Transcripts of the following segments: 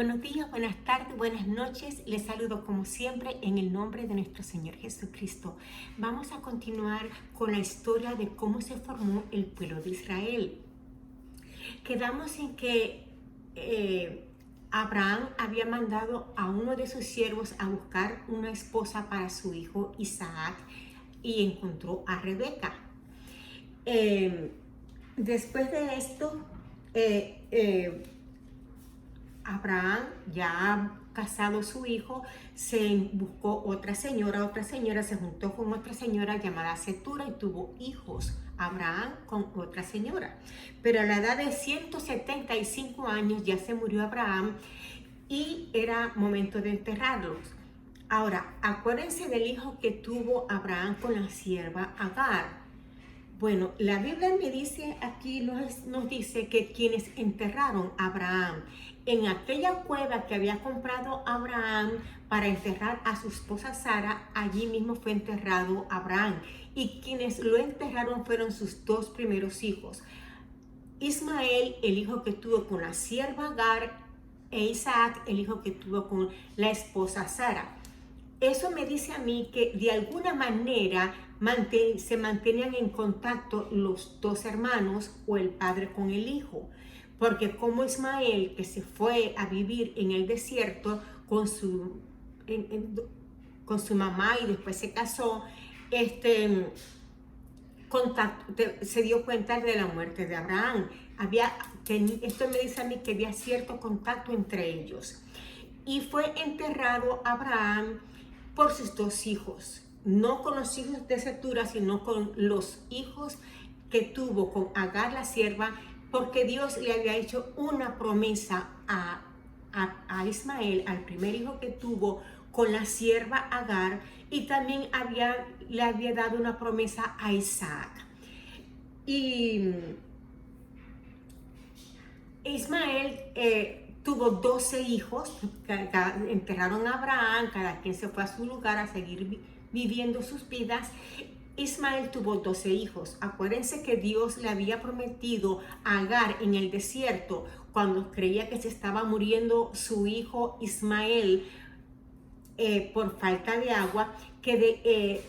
Buenos días, buenas tardes, buenas noches. Les saludo como siempre en el nombre de nuestro Señor Jesucristo. Vamos a continuar con la historia de cómo se formó el pueblo de Israel. Quedamos en que Abraham había mandado a uno de sus siervos a buscar una esposa para su hijo Isaac y encontró a Rebeca. Después de esto, Abraham, ya casado su hijo, se buscó otra señora se juntó con otra señora llamada Setura y tuvo hijos, Abraham con otra señora. Pero a la edad de 175 años ya se murió Abraham y era momento de enterrarlos. Ahora, acuérdense del hijo que tuvo Abraham con la sierva Agar. Bueno, la Biblia me dice aquí, nos dice que quienes enterraron a Abraham en aquella cueva que había comprado Abraham para enterrar a su esposa Sara, allí mismo fue enterrado Abraham. Y quienes lo enterraron fueron sus dos primeros hijos. Ismael, el hijo que tuvo con la sierva Agar, e Isaac, el hijo que tuvo con la esposa Sara. Eso me dice a mí que de alguna manera se mantenían en contacto los dos hermanos o el padre con el hijo. Porque como Ismael, que se fue a vivir en el desierto con su mamá y después se casó, se dio cuenta de la muerte de Abraham. Esto me dice a mí que había cierto contacto entre ellos. Y fue enterrado Abraham por sus dos hijos, no con los hijos de Setura, sino con los hijos que tuvo con Agar la sierva, porque Dios le había hecho una promesa a Ismael, al primer hijo que tuvo con la sierva Agar, y también le había dado una promesa a Isaac. Y Ismael tuvo 12 hijos, enterraron a Abraham, cada quien se fue a su lugar a seguir viviendo sus vidas. Ismael tuvo 12 hijos. Acuérdense que Dios le había prometido a Agar en el desierto, cuando creía que se estaba muriendo su hijo Ismael por falta de agua, que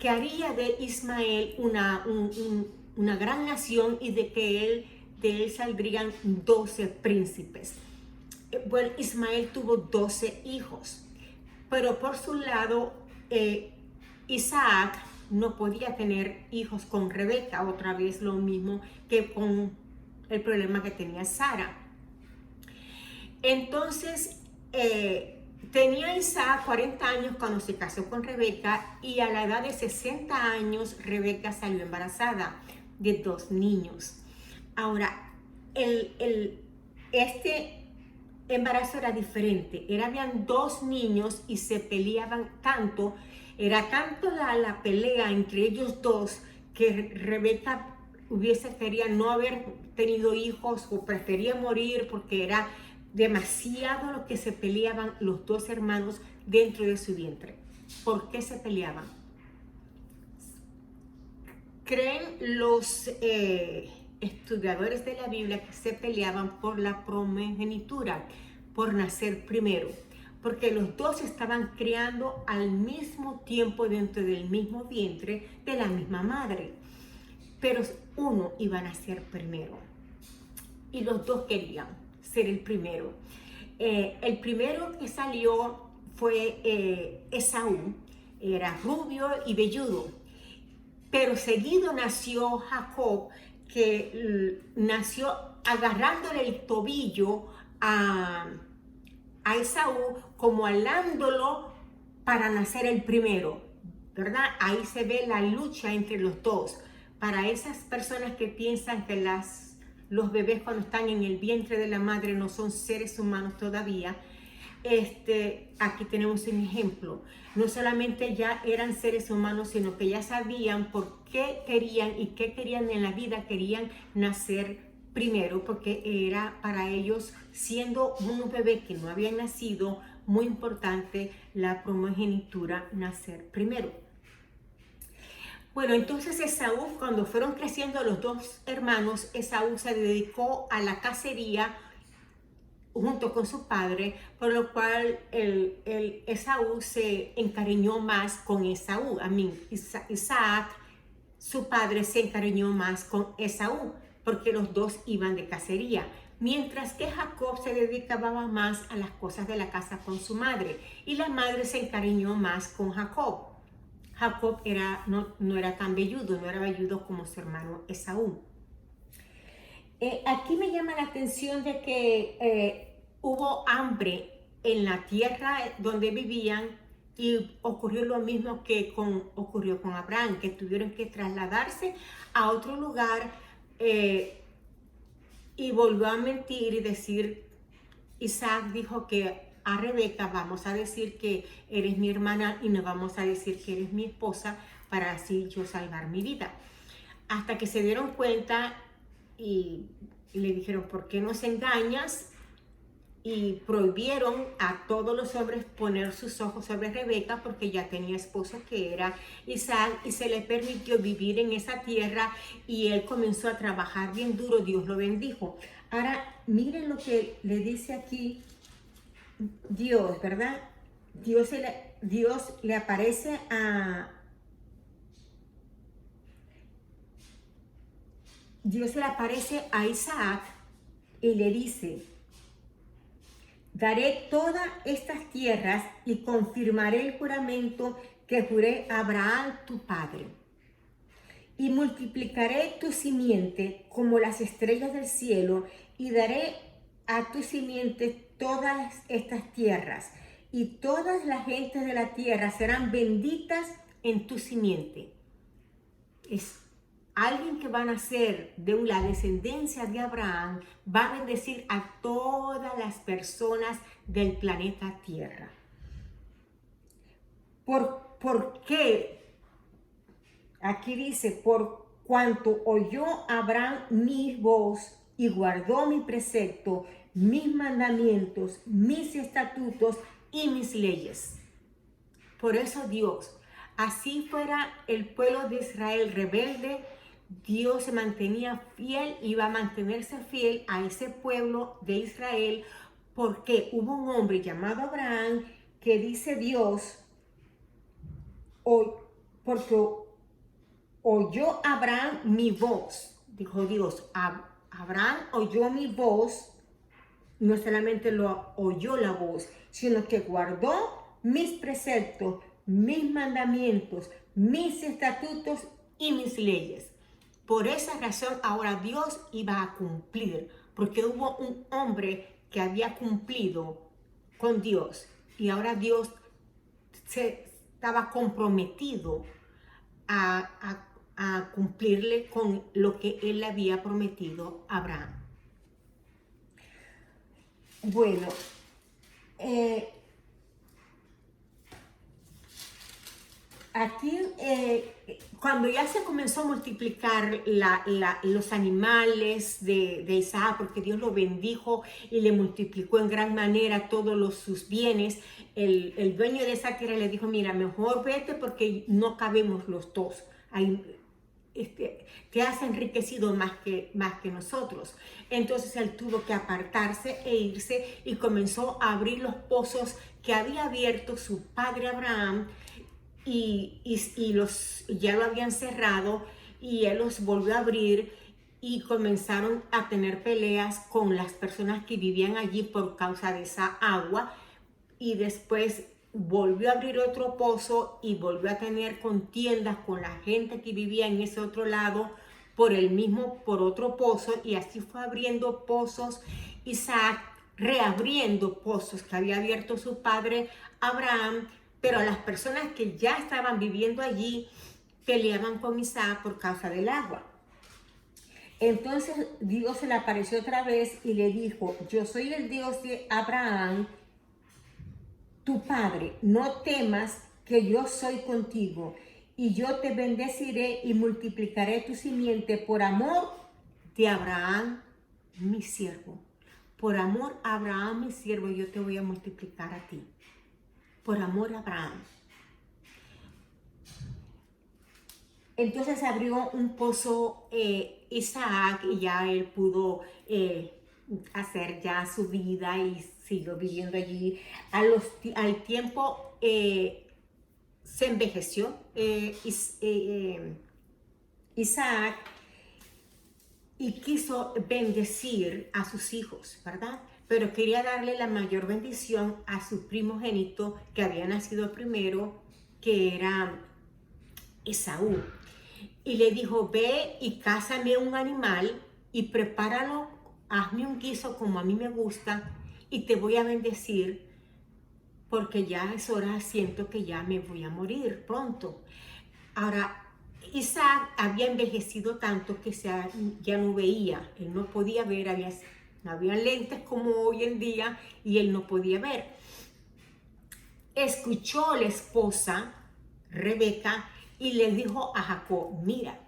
haría de Ismael una gran nación y de él saldrían 12 príncipes. Bueno, Ismael tuvo 12 hijos, pero por su lado, Isaac no podía tener hijos con Rebeca, otra vez lo mismo que con el problema que tenía Sara. Entonces, tenía Isaac 40 años cuando se casó con Rebeca, y a la edad de 60 años Rebeca salió embarazada de 2 niños. Ahora, este embarazo era diferente. Habían 2 niños y se peleaban tanto. Era tanto la pelea entre ellos dos que Rebeca quería no haber tenido hijos o prefería morir, porque era demasiado lo que se peleaban los 2 hermanos dentro de su vientre. ¿Por qué se peleaban? Creen los estudiadores de la Biblia que se peleaban por la primogenitura, por nacer primero, porque los dos estaban criando al mismo tiempo dentro del mismo vientre de la misma madre, pero uno iba a nacer primero y los dos querían ser el primero. El primero que salió fue Esaú. Era rubio y velludo, pero seguido nació Jacob, que nació agarrándole el tobillo a Esaú, como alándolo para nacer el primero, ¿verdad? Ahí se ve la lucha entre los dos. Para esas personas que piensan que los bebés cuando están en el vientre de la madre no son seres humanos todavía, aquí tenemos un ejemplo. No solamente ya eran seres humanos, sino que ya sabían por qué querían y qué querían en la vida. Querían nacer primero, porque era para ellos, siendo unos bebés que no habían nacido, muy importante la primogenitura, nacer primero. Bueno, entonces Esaú, cuando fueron creciendo los 2 hermanos, Esaú se dedicó a la cacería junto con su padre, por lo cual Esaú se encariñó más con Esaú. Isaac, su padre, se encariñó más con Esaú, porque los dos iban de cacería, mientras que Jacob se dedicaba más a las cosas de la casa con su madre, y la madre se encariñó más con Jacob. Jacob no era tan velludo, no era velludo como su hermano Esaú. Aquí me llama la atención de que hubo hambre en la tierra donde vivían, y ocurrió lo mismo que ocurrió con Abraham, que tuvieron que trasladarse a otro lugar, y volvió a mentir y decir, Isaac dijo que a Rebeca, vamos a decir que eres mi hermana y no vamos a decir que eres mi esposa, para así yo salvar mi vida. Hasta que se dieron cuenta y le dijeron, ¿por qué nos engañas? Y prohibieron a todos los hombres poner sus ojos sobre Rebeca, porque ya tenía esposo, que era Isaac, y se le permitió vivir en esa tierra, y él comenzó a trabajar bien duro. Dios lo bendijo. Ahora miren lo que le dice aquí Dios, ¿verdad? Dios le aparece a Isaac y le dice, daré todas estas tierras y confirmaré el juramento que juré a Abraham tu padre. Y multiplicaré tu simiente como las estrellas del cielo, y daré a tu simiente todas estas tierras, y todas las gentes de la tierra serán benditas en tu simiente. Es alguien que va a nacer de la descendencia de Abraham, va a bendecir a todas las personas del planeta Tierra. ¿Por qué? Aquí dice, por cuanto oyó Abraham mi voz y guardó mi precepto, mis mandamientos, mis estatutos y mis leyes. Por eso Dios, así fuera el pueblo de Israel rebelde, Dios se mantenía fiel y va a mantenerse fiel a ese pueblo de Israel, porque hubo un hombre llamado Abraham que dice Dios, porque oyó Abraham mi voz. Dijo Dios, Abraham oyó mi voz, no solamente lo oyó la voz, sino que guardó mis preceptos, mis mandamientos, mis estatutos y mis leyes. Por esa razón ahora Dios iba a cumplir, porque hubo un hombre que había cumplido con Dios, y ahora Dios se estaba comprometido a cumplirle con lo que él le había prometido a Abraham. Bueno, aquí cuando ya se comenzó a multiplicar los animales de Isaac, porque Dios lo bendijo y le multiplicó en gran manera todos sus bienes, el dueño de esa tierra le dijo, mira, mejor vete porque no cabemos los dos. Te has enriquecido más que nosotros. Entonces él tuvo que apartarse e irse, y comenzó a abrir los pozos que había abierto su padre Abraham, y ya lo habían cerrado, y él los volvió a abrir, y comenzaron a tener peleas con las personas que vivían allí por causa de esa agua, y después volvió a abrir otro pozo y volvió a tener contiendas con la gente que vivía en ese otro lado por otro pozo, y así fue abriendo pozos Isaac, reabriendo pozos que había abierto su padre Abraham, pero las personas que ya estaban viviendo allí peleaban con Isaac por causa del agua. Entonces Dios se le apareció otra vez y le dijo, yo soy el Dios de Abraham, tu padre, no temas, que yo soy contigo, y yo te bendeciré y multiplicaré tu simiente por amor de Abraham, mi siervo. Por amor a Abraham, mi siervo, yo te voy a multiplicar a ti. Por amor a Abraham. Entonces abrió un pozo Isaac, y ya él pudo hacer ya su vida y siguió viviendo allí. Al tiempo se envejeció Isaac y quiso bendecir a sus hijos, ¿verdad? Pero quería darle la mayor bendición a su primogénito que había nacido primero, que era Esaú. Y le dijo, ve y cázame un animal y prepáralo, hazme un guiso como a mí me gusta y te voy a bendecir porque ya es hora, siento que ya me voy a morir pronto. Ahora, Isaac había envejecido tanto que ya no veía, él no podía ver, no había lentes como hoy en día y él no podía ver. Escuchó la esposa, Rebeca, y le dijo a Jacob, mira,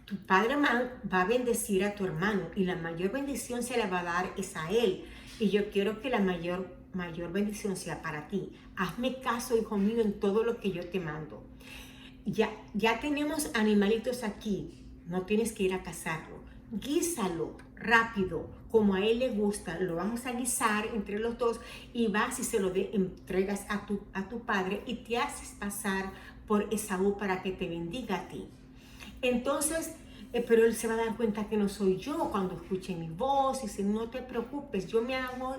tu padre va a bendecir a tu hermano y la mayor bendición se la va a dar es a él. Y yo quiero que la mayor bendición sea para ti. Hazme caso, hijo mío, en todo lo que yo te mando. Ya tenemos animalitos aquí, no tienes que ir a cazarlo. Guísalo rápido, como a él le gusta, lo vamos a guisar entre los dos y vas y se lo entregas a tu padre y te haces pasar por Esaú para que te bendiga a ti. Entonces, pero él se va a dar cuenta que no soy yo cuando escuche mi voz y dice, no te preocupes, yo me hago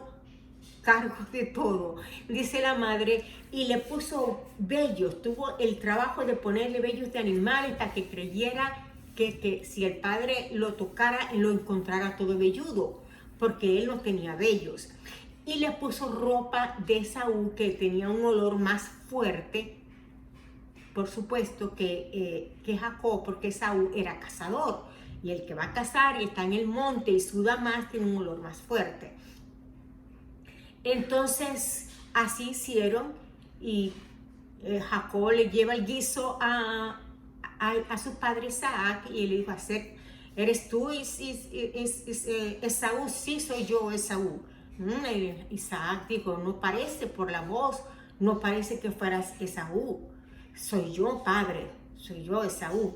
cargo de todo, dice la madre, y le puso vellos, tuvo el trabajo de ponerle vellos de animales para que creyera que si el padre lo tocara, lo encontrara todo velludo, porque él no tenía vellos. Y le puso ropa de Esaú que tenía un olor más fuerte, por supuesto, que Jacob, porque Esaú era cazador, y el que va a cazar y está en el monte y suda más, tiene un olor más fuerte. Entonces, así hicieron y Jacob le lleva el guiso a su padre Isaac y le dijo, ¿eres tú Esaú? Sí, soy yo, Esaú. Isaac dijo, no parece por la voz, no parece que fueras Esaú. Soy yo, padre, soy yo, Esaú.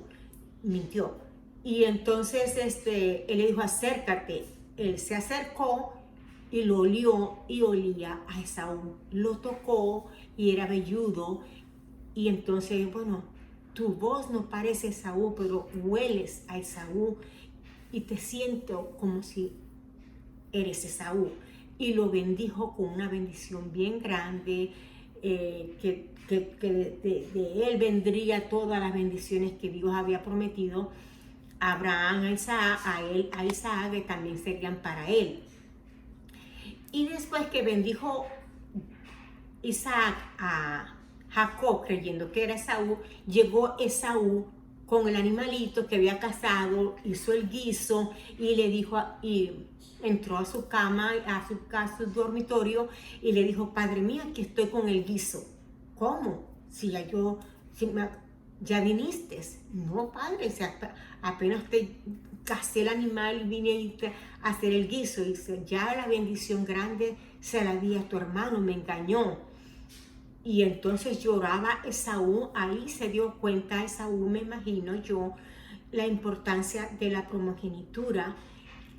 Mintió. Y entonces él le dijo, acércate. Él se acercó y lo olió y olía a Esaú. Lo tocó y era velludo. Y entonces, bueno, tu voz no parece Esaú, pero hueles a Esaú y te siento como si eres Esaú. Y lo bendijo con una bendición bien grande, que de él vendría todas las bendiciones que Dios había prometido a Abraham, a Isaac, que también serían para él. Y después que bendijo Isaac a Jacob, creyendo que era Esaú, llegó Esaú con el animalito que había cazado, hizo el guiso y le dijo, y entró a su cama, a su dormitorio y le dijo, padre mío, aquí estoy con el guiso. ¿Cómo? Ya viniste. No, padre, apenas te casé el animal y vine a hacer el guiso. Y dice, ya la bendición grande se la di a tu hermano, me engañó. Y entonces lloraba Esaú, ahí se dio cuenta Esaú, me imagino yo, la importancia de la primogenitura,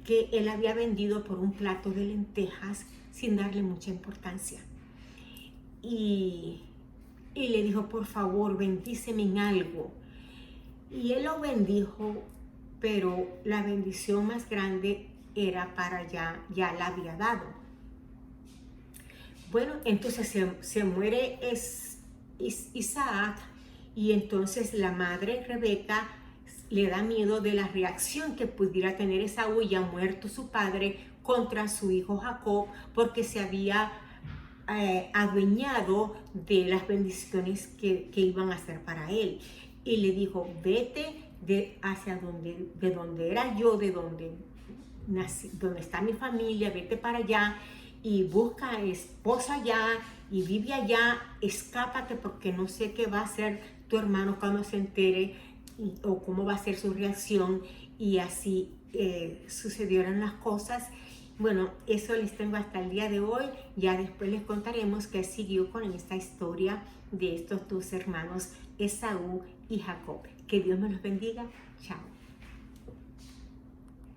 que él había vendido por un plato de lentejas sin darle mucha importancia. Y le dijo, por favor, bendíceme en algo. Y él lo bendijo, pero la bendición más grande era para ya la había dado. Bueno, entonces se muere Isaac y entonces la madre Rebeca le da miedo de la reacción que pudiera tener Esaú, ya muerto su padre, contra su hijo Jacob, porque se había adueñado de las bendiciones que iban a hacer para él. Y le dijo, vete de donde era yo, de donde nací, donde está mi familia, vete para allá y busca esposa allá y vive allá, escápate porque no sé qué va a hacer tu hermano cuando se entere o cómo va a ser su reacción. Y así sucedieron las cosas. Bueno, eso les tengo hasta el día de hoy. Ya después les contaremos qué siguió con esta historia de estos dos hermanos, Esaú y Jacob. Que Dios me los bendiga. Chao.